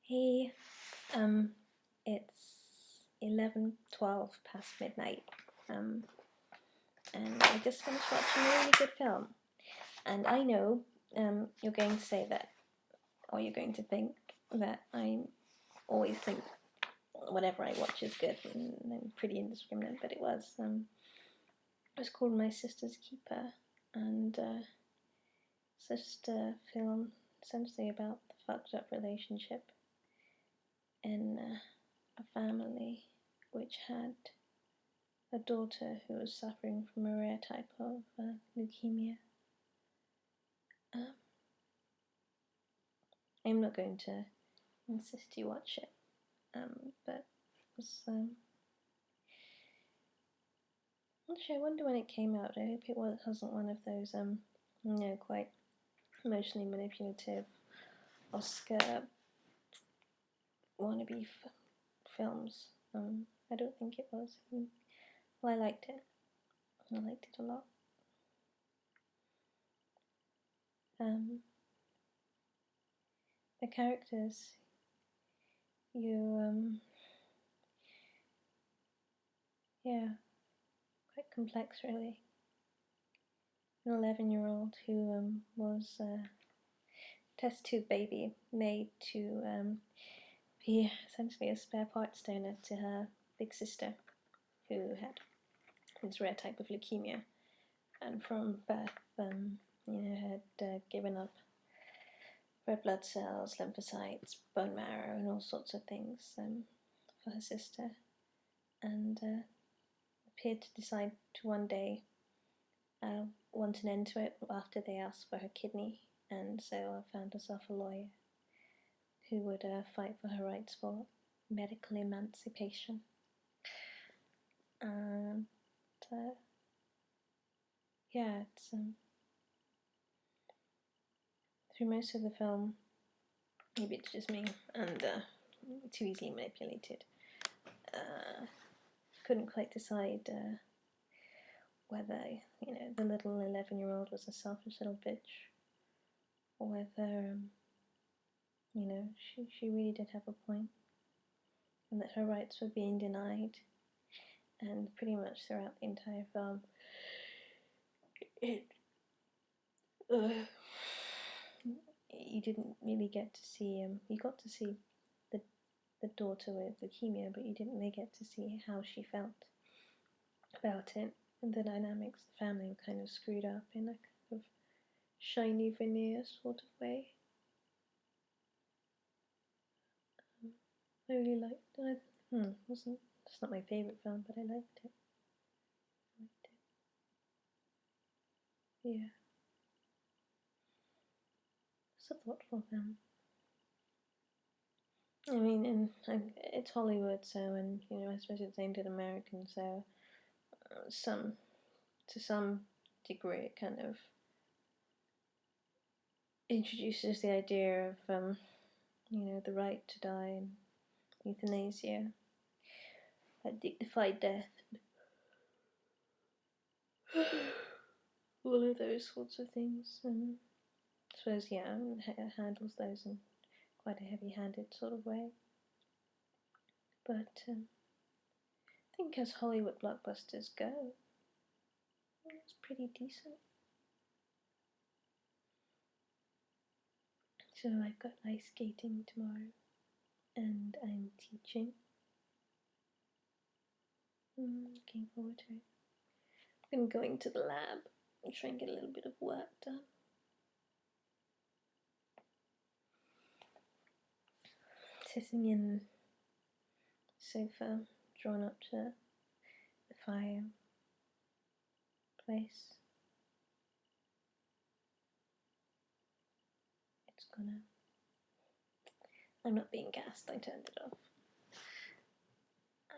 Hey, it's 11:12 past midnight, and I just finished watching a really good film. And I know you're going to say that, or you're going to think that I always think whatever I watch is good, and I'm pretty indiscriminate, but it was called My Sister's Keeper, and it's just a film essentially about the fucked up relationship in a family which had a daughter who was suffering from a rare type of leukemia. I'm not going to insist you watch it, but it was, actually, I wonder when it came out. I hope it wasn't one of those, quite emotionally manipulative Oscar wannabe films. I don't think it was. Well, I liked it. I liked it a lot. The characters, quite complex, really. An 11-year-old who was a test tube baby made to be essentially a spare parts donor to her big sister, who had this rare type of leukemia, and from birth, had given up red blood cells, lymphocytes, bone marrow, and all sorts of things for her sister, and appeared to decide to one day want an end to it after they asked for her kidney, and so found herself a lawyer who would fight for her rights for medical emancipation. And it's through most of the film, maybe it's just me and too easily manipulated. Couldn't quite decide whether the little 11-year-old was a selfish little bitch, or whether she really did have a point, and that her rights were being denied. And pretty much throughout the entire film, you didn't really get to see you got to see the daughter with leukemia, but you didn't really get to see how she felt about it, and the dynamics of the family were kind of screwed up in a kind of shiny veneer sort of way. I really liked it. It's not my favourite film, but I liked it. Yeah. It's a thoughtful film. I mean, it's Hollywood, so, and I suppose it's aimed at Americans, so to some degree, it kind of introduces the idea of the right to die and euthanasia, a dignified death, all of those sorts of things. And I suppose, it handles those in quite a heavy-handed sort of way. But I think as Hollywood blockbusters go, it's pretty decent. So I've got ice skating tomorrow, and I'm teaching. Looking forward to it. I'm going to the lab and try and get a little bit of work done. Sitting in the sofa, drawn up to the fireplace. It's gonna. I'm not being gassed, I turned it off.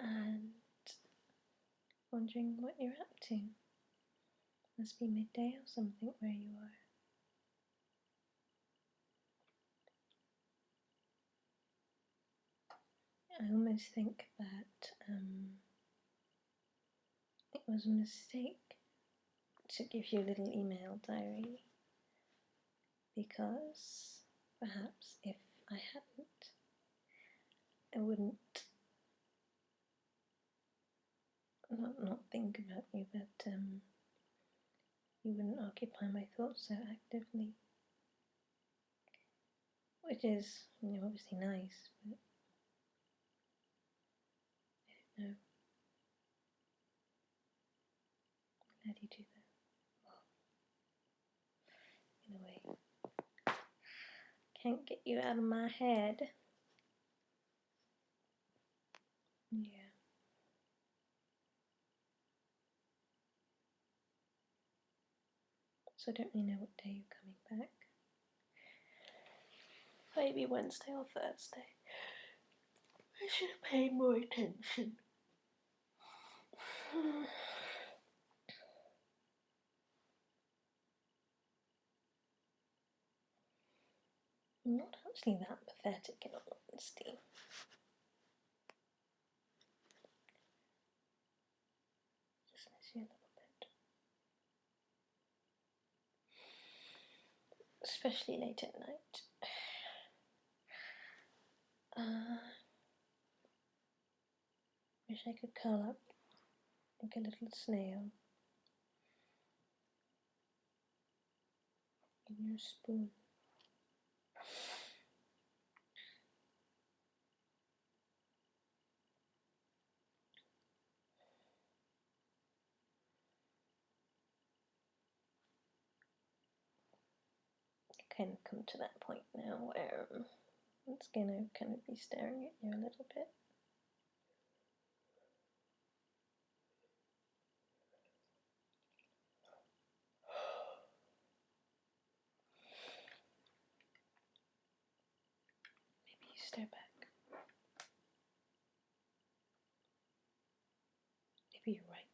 And wondering what you're up to. Must be midday or something where you are. I almost think that it was a mistake to give you a little email diary, because perhaps if I hadn't, wouldn't not think about you, but you wouldn't occupy my thoughts so actively, which is, obviously nice, but I don't know. How do you do that? Well, in a way, can't get you out of my head. Yeah. So I don't really know what day you're coming back. Maybe Wednesday or Thursday. I should have paid more attention. I'm not actually that pathetic, in all honesty. Just miss you a little bit. Especially late at night. Wish I could curl up like a little snail in your spoon. Kind of come to that point now where it's gonna kind of be staring at you a little bit. Maybe you stare back. Maybe you're right.